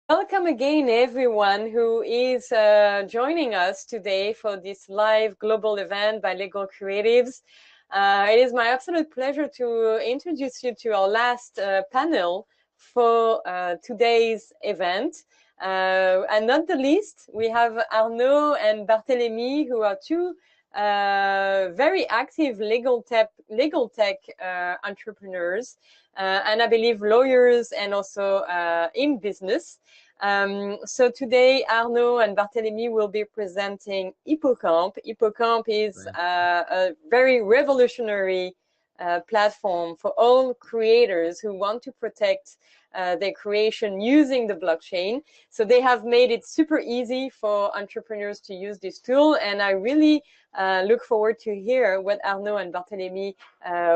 Welcome again, everyone who is joining us today for this live global event by Legal Creatives. It is my absolute pleasure to introduce you to our last panel for today's event. And not the least, we have Arnaud and Barthélemy, who are two very active legal tech entrepreneurs, and I believe lawyers and also in business. So today, Arnaud and Barthélemy will be presenting IPOAMP. IPOAMP is a very revolutionary platform for all creators who want to protect their creation using the blockchain. So they have made it super easy for entrepreneurs to use this tool, and I really look forward to hear what Arnaud and Barthélemy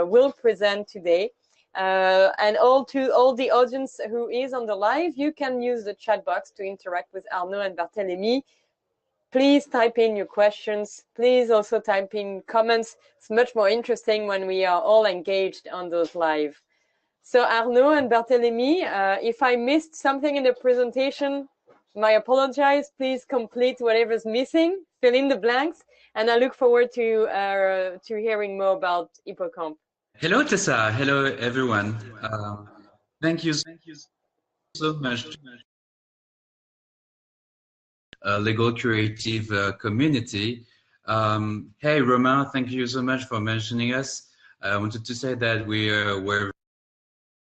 will present today. And all the audience who is on the live, you can use the chat box to interact with Arnaud and Barthélemy. Please type in your questions. Please also type in comments. It's much more interesting when we are all engaged on those live. So Arnaud and Barthélemy, if I missed something in the presentation, my apologies. Please complete whatever's missing, fill in the blanks, and I look forward to hearing more about IPOAMP. Hello, Tessa. Hello, everyone. Thank you so much. Legal creative community. Hey, Romain, thank you so much for mentioning us. I wanted to say that we're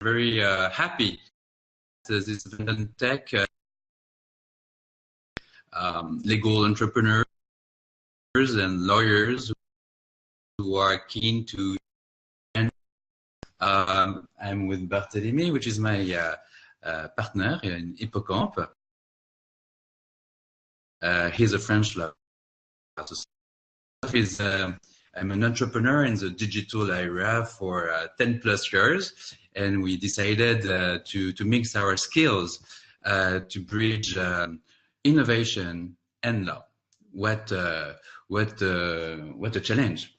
very happy that this London Tech legal entrepreneurs and lawyers who are keen to. I'm with Barthélemy, which is my partner in IPOAMP. He's a French lawyer. I'm an entrepreneur in the digital area for 10 plus years, and we decided to mix our skills to bridge innovation and law. What a challenge!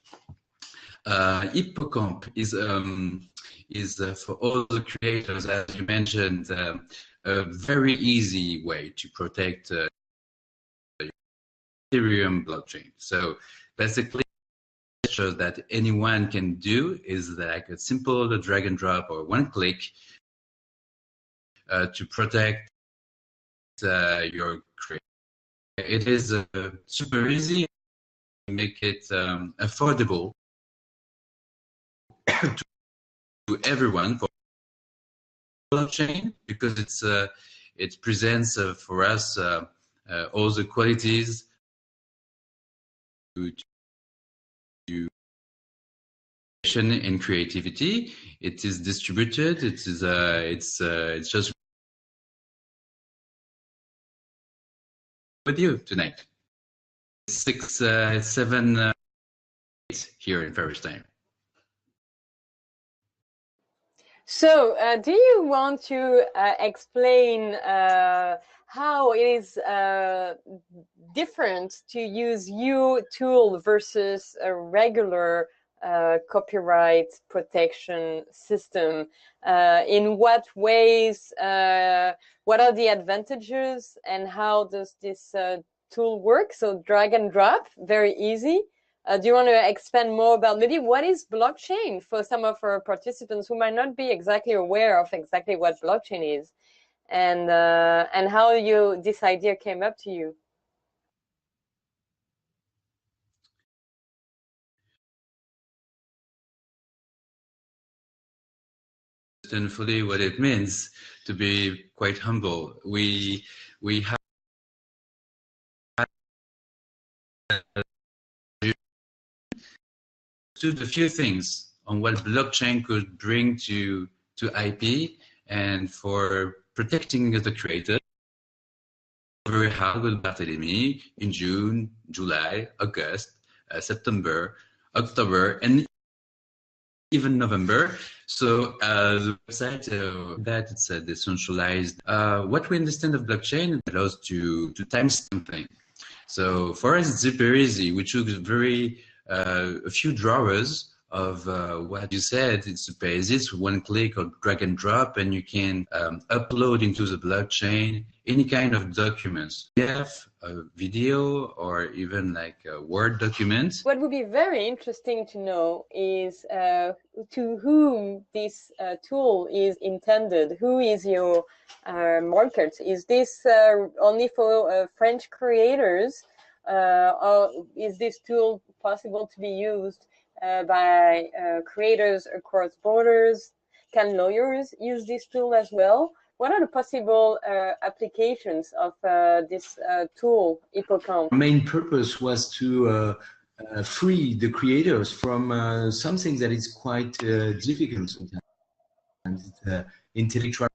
IPOAMP is for all the creators, as you mentioned, a very easy way to protect Ethereum blockchain. So basically, shows that anyone can do is like a simple drag and drop or one click to protect your creation. It is super easy, make it affordable to everyone for blockchain, because it presents for us all the qualities to in creativity. It is distributed. It is it's just with you tonight. 6, 7, 8 here in Paris time. So, do you want to explain how it is different to use your tool versus a regular copyright protection system? In what ways, what are the advantages, and how does this tool work? So drag and drop, very easy. Do you want to expand more about maybe what is blockchain for some of our participants who might not be exactly aware of exactly what blockchain is, and how this idea came up to you? And fully what it means to be quite humble. We have stood a few things on what blockchain could bring to IP and for protecting the creator. Very hard with Barthélemy in June, July, August, September, October, and even November. So the website that it's decentralized. What we understand of blockchain allows to timestamp things. So for us, it's super easy. We took a few drawers of what you said. It's a basis, one click or drag and drop, and you can upload into the blockchain any kind of documents. PDF, a video, or even like a Word document. What would be very interesting to know is to whom this tool is intended. Who is your market? Is this only for French creators, or is this tool possible to be used by creators across borders? Can lawyers use this tool as well? What are the possible applications of this tool, IPOCAMP? Our main purpose was to free the creators from something that is quite difficult sometimes. Intellectual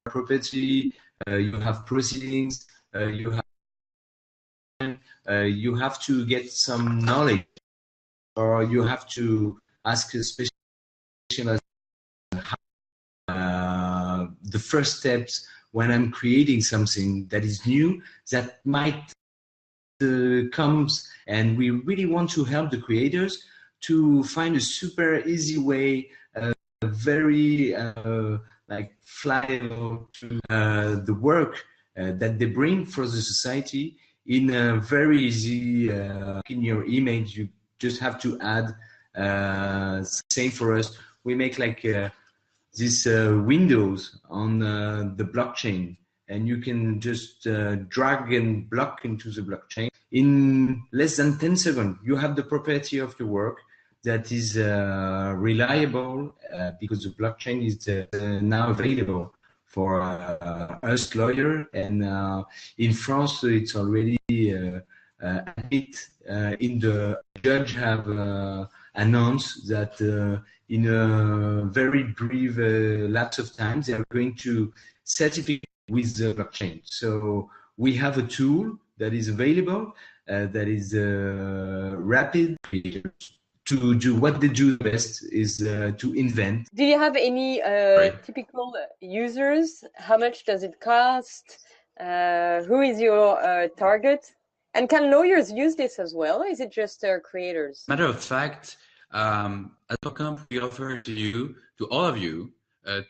property, you have proceedings, you have to get some knowledge, or you have to ask a specialist the first steps when I'm creating something that is new, that might comes, and we really want to help the creators to find a super easy way, very like flyable to the work that they bring for the society in a very easy. In your image, you just have to add. Same for us. We make like these windows on the blockchain, and you can just drag and block into the blockchain. In less than 10 seconds, you have the property of your work that is reliable because the blockchain is now available for us lawyer, and in France it's already admit in the judge have announced that in a very brief lapse of time they are going to certify with the blockchain. So we have a tool that is available, that is rapid to do what they do best, is to invent. Do you have any typical users? How much does it cost? Who is your target? And can lawyers use this as well? Or is it just creators? Matter of fact, at IPOCAMP we offer to all of you,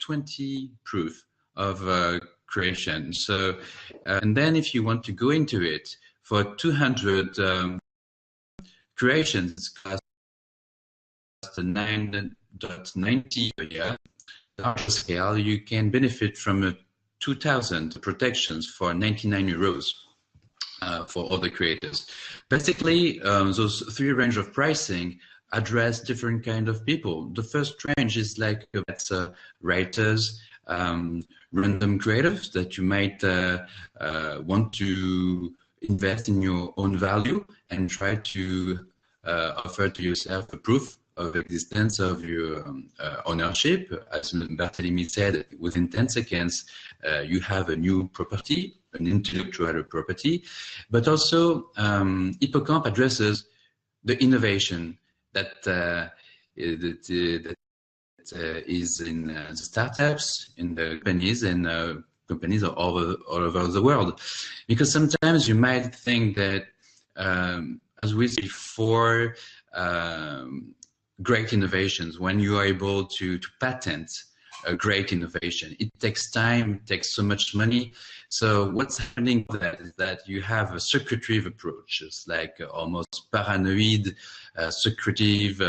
20 proof of creation. So, and then if you want to go into it for 200 creations, cost 9.90 per year. Large scale, you can benefit from 2,000 protections for 99 euros. For other creators. Basically, those three range of pricing address different kind of people. The first range is like writers, random creatives that you might want to invest in your own value and try to offer to yourself a proof of existence of your ownership. As Barthélemy said, within 10 seconds, you have a new property, an intellectual property, but also IPOCAMP addresses the innovation that is in the startups, in the companies, and companies all over the world. Because sometimes you might think that, as we said before, great innovations, when you are able to patent a great innovation, it takes time, it takes so much money. So what's happening with that is that you have a secretive approach. It's like almost paranoid, secretive,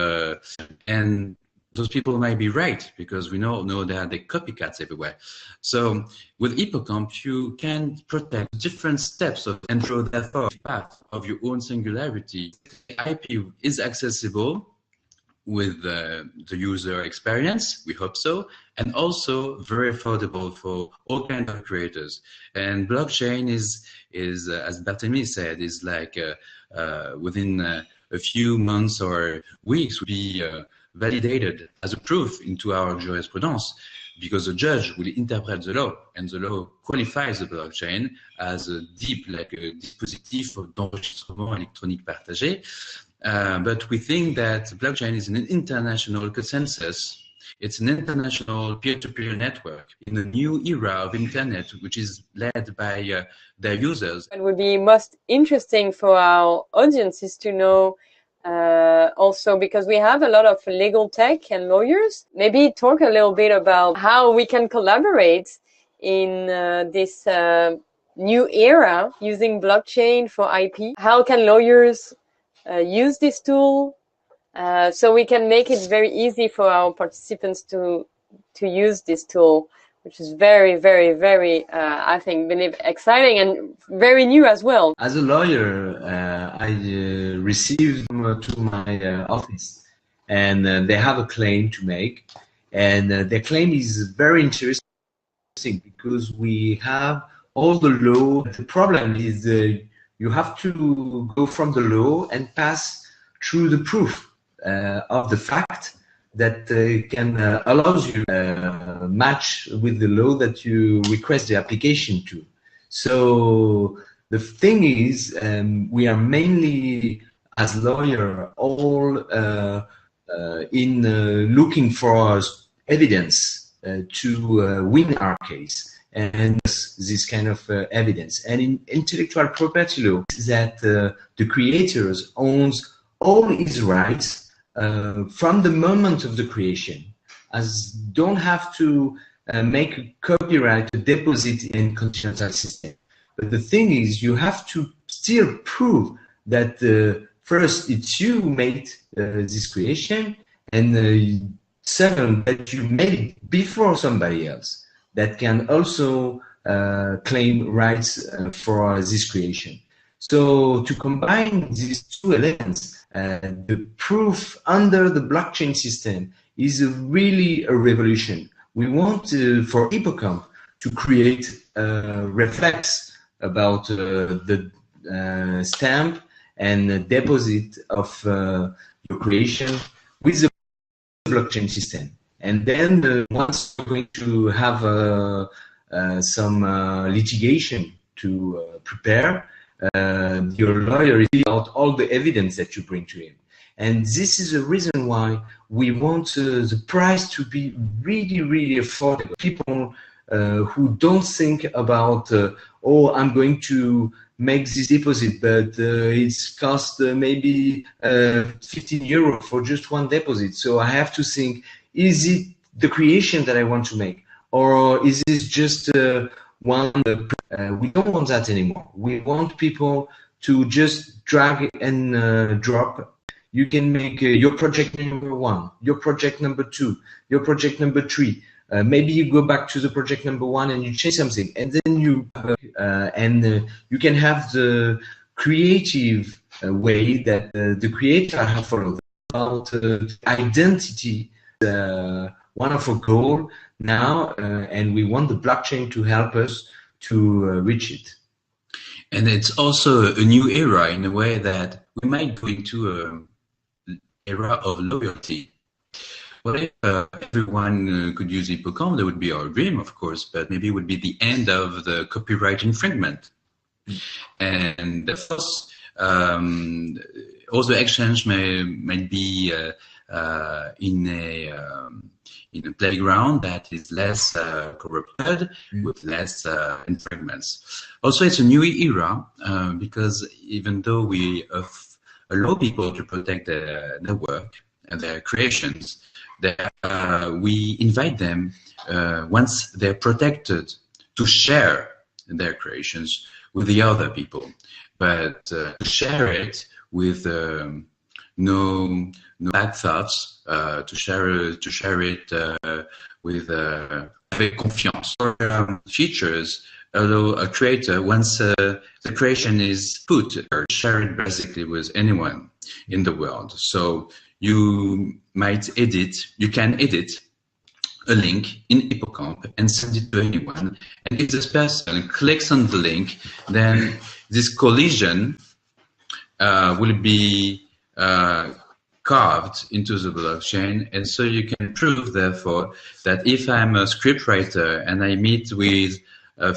and those people might be right, because we know there are the copycats everywhere. So with IPOCAMP, you can protect different steps of and through therefore the path of your own singularity. IP is accessible with the user experience, we hope so, and also very affordable for all kinds of creators. And blockchain is as Barthélemy said, is like within a few months or weeks will be validated as a proof into our jurisprudence, because the judge will interpret the law, and the law qualifies the blockchain as a deep, like a dispositif d'enregistrement électronique partagé. But we think that blockchain is an international consensus. It's an international peer-to-peer network in a new era of internet, which is led by their users. It would be most interesting for our audiences to know also because we have a lot of legal tech and lawyers. Maybe talk a little bit about how we can collaborate in this new era using blockchain for IP. How can lawyers use this tool so we can make it very easy for our participants to use this tool, which is very, very, very, I think, exciting and very new as well. As a lawyer, I received to my office, and they have a claim to make, and their claim is very interesting because we have all the law. The problem is you have to go from the law and pass through the proof of the fact that can allows you match with the law that you request the application to. So the thing is, we are mainly as lawyer all in looking for evidence to win our case, and this kind of evidence. And in intellectual property law, that the creators owns all his rights from the moment of the creation, as don't have to make a copyright a deposit in continental system. But the thing is, you have to still prove that first it's you who made this creation, and second that you made it before somebody else that can also claim rights for this creation. So to combine these two elements, the proof under the blockchain system is really a revolution. We want for IPOCAMP to create a reflex about the stamp and the deposit of your creation with the blockchain system. And then once you're going to have some litigation to prepare, your lawyer is out all the evidence that you bring to him. And this is the reason why we want the price to be really, really affordable. People who don't think about, oh, I'm going to make this deposit, but it's cost maybe 15 euro for just one deposit. So I have to think, is it the creation that I want to make? Or is this just one? We don't want that anymore. We want people to just drag and drop. You can make your project number 1, your project number 2, your project number 3. Maybe you go back to the project number 1 and you change something, and then you you can have the creative way that the creator have followed. About identity, one of our goal now, and we want the blockchain to help us to reach it. And it's also a new era in a way that we might go into an era of loyalty. What if everyone could use IPOCAMP? That would be our dream, of course, but maybe it would be the end of the copyright infringement. And of course, also exchange might be in a playground that is less corrupted, with less infringements. Also, it's a new era because even though we allow people to protect their work and their creations, we invite them, once they're protected, to share their creations with the other people, but to share it with no bad thoughts, to share it with confiance. Features allow a creator, once the creation is put, or share it basically with anyone in the world. So you can edit a link in IPOCAMP and send it to anyone. And if this person clicks on the link, then this collision will be carved into the blockchain. And so you can prove, therefore, that if I'm a scriptwriter and I meet with a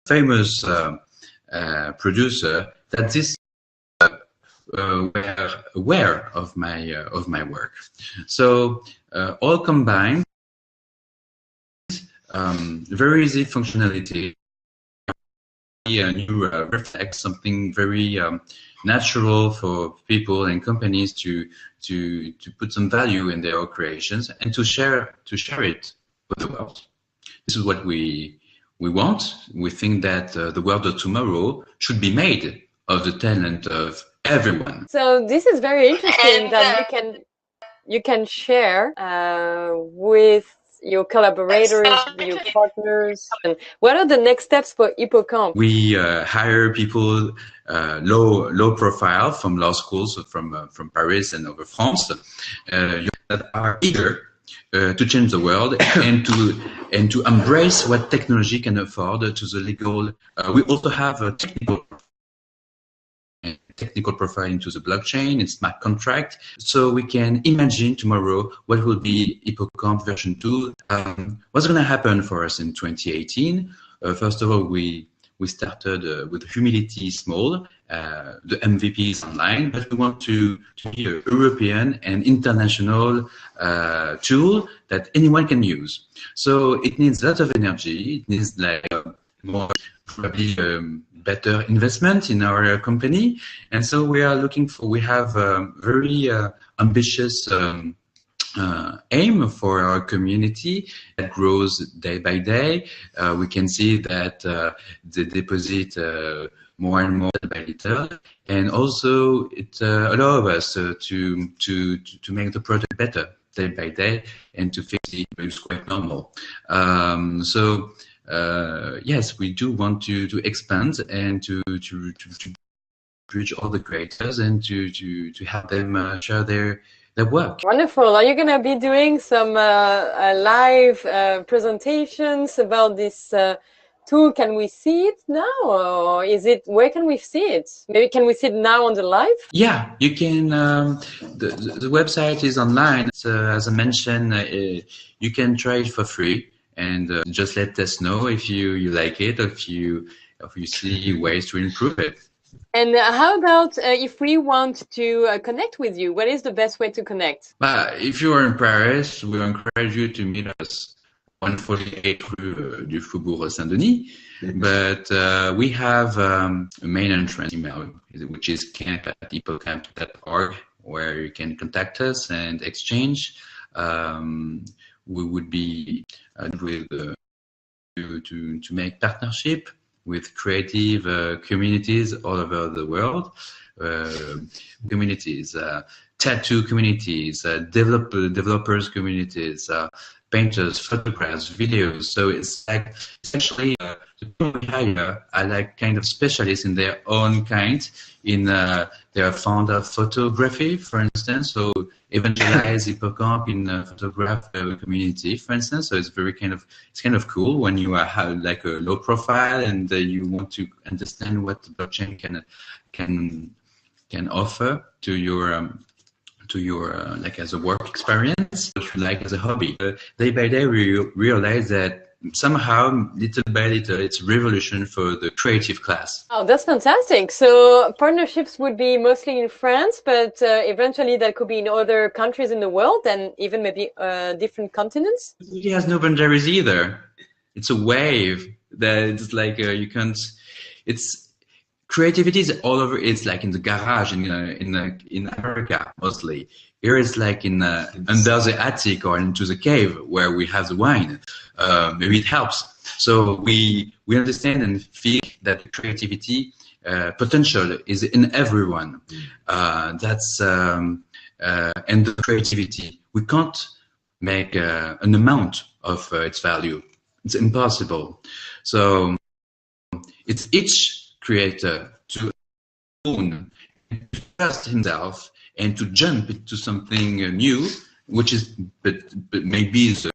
famous producer, that this were aware of my work. So all combined, very easy functionality, a new reflex, something very natural for people and companies to put some value in their creations and to share it with the world. This is what we want. We think that the world of tomorrow should be made of the talent of everyone. So this is very interesting that you can share with your collaborators, your partners. And what are the next steps for IPOCAMP? We hire people low profile from law schools, from Paris and over France, that are eager to change the world and to embrace what technology can afford to the legal. We also have a technical profile into the blockchain and smart contract, so we can imagine tomorrow what will be IPOCAMP version 2. What's going to happen for us in 2018? First of all, we started with humility small. The MVP is online, but we want to be a European and international tool that anyone can use. So it needs a lot of energy. It needs like more probably better investment in our company, and so we have a very ambitious aim for our community that grows day by day. We can see that they deposit more and more by little, and also it allows us to make the product better day by day and to fix it. It's quite normal. Yes, we do want to expand and to reach all the creators and to have them share their work. Wonderful. Are you going to be doing some live presentations about this tool? Can we see it now, or where can we see it? Maybe can we see it now on the live? Yeah, you can. The website is online. As I mentioned, you can try it for free. And just let us know if you like it, or if you see ways to improve it. And how about if we want to connect with you? What is the best way to connect? If you are in Paris, we encourage you to meet us 148 Rue du Faubourg Saint-Denis. But we have a main entrance email, which is camp@ipocamp.org, where you can contact us and exchange. We would be to make partnership with creative communities all over the world, communities, tattoo communities, developers communities, painters, photographs, videos. So it's like essentially the people we hire are like kind of specialists in their own kind. They are fond of photography, for instance, so evangelize IPOCAMP in the photograph community, for instance. So it's kind of cool when you have like a low profile and you want to understand what the blockchain can offer to your like as a work experience, what you like as a hobby. Day by day, we realize that somehow, little by little, it's a revolution for the creative class. Oh, that's fantastic. So partnerships would be mostly in France, but eventually that could be in other countries in the world and even maybe different continents? It has no boundaries either. It's a wave that it's like you can't, creativity is all over. It's like in the garage in America mostly. Here it's like under the attic or into the cave where we have the wine. Maybe it helps. So we understand and feel that creativity potential is in everyone. And the creativity, we can't make an amount of its value. It's impossible. So it's each creator to own, to trust himself, and to jump into something new, which is but maybe the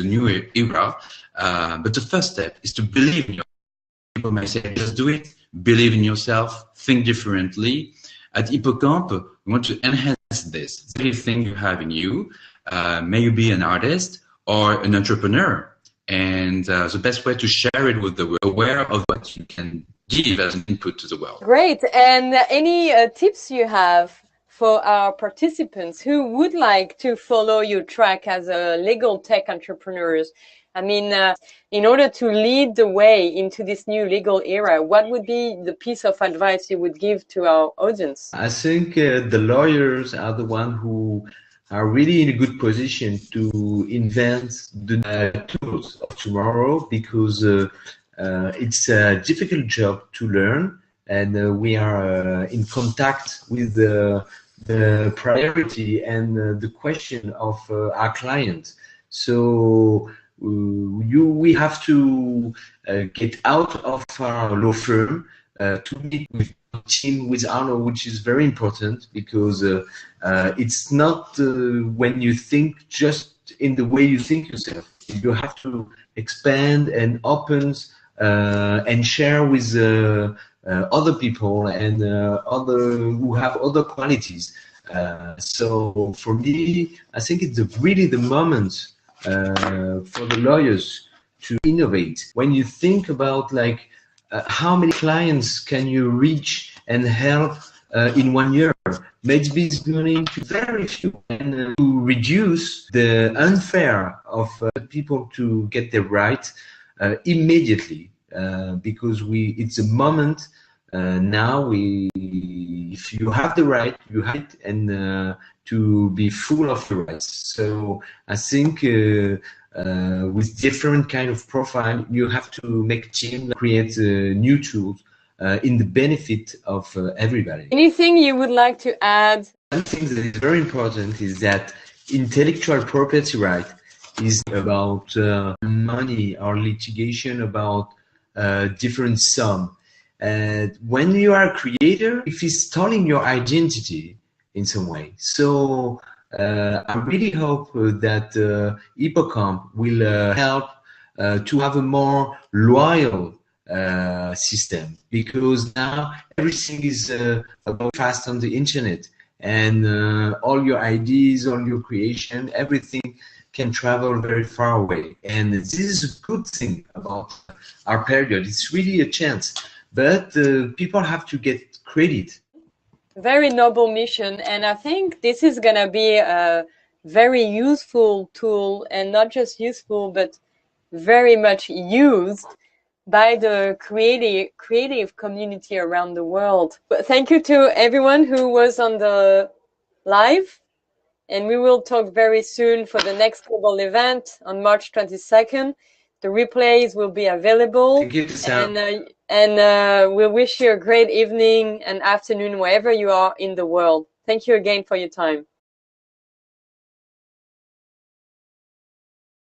new era. But the first step is to believe in yourself. People might say, just do it, believe in yourself, think differently. At IPOCAMP, we want to enhance this. Everything you have in you, may you be an artist or an entrepreneur. And the best way to share it with the world, aware of what you can give as an input to the world. Great. And any tips you have for our participants who would like to follow your track as a legal tech entrepreneurs? I mean, in order to lead the way into this new legal era, what would be the piece of advice you would give to our audience? I think the lawyers are the ones who are really in a good position to invent the tools of tomorrow, because it's a difficult job to learn, and we are in contact with the priority and the question of our clients. So we have to get out of our law firm to meet with team with Arnaud, which is very important, because it's not when you think just in the way you think yourself. You have to expand and open and share with other people and other who have other qualities. So for me, I think it's really the moment for the lawyers to innovate. When you think about like how many clients can you reach and help in 1 year? Maybe it's going to very few, and to reduce the unfair of people to get their right immediately, because it's a moment now. If you have the right, you have it, and to be full of the rights. So I think with different kind of profile, you have to make a team, create new tools in the benefit of everybody. Anything you would like to add? One thing that is very important is that intellectual property right is about money or litigation about different sum. When you are a creator, if it's stealing your identity in some way. So I really hope that IPOAMP will help to have a more loyal system, because now everything is about fast on the internet, and all your ideas, all your creation, everything can travel very far away. And this is a good thing about our period. It's really a chance, but people have to get credit. Very noble mission, and I think this is gonna be a very useful tool, and not just useful, but very much used by the creative community around the world. But thank you to everyone who was on the live, and we will talk very soon for the next global event on March 22nd. The replays will be available. Thank you, Sam. And we wish you a great evening and afternoon wherever you are in the world. Thank you again for your time.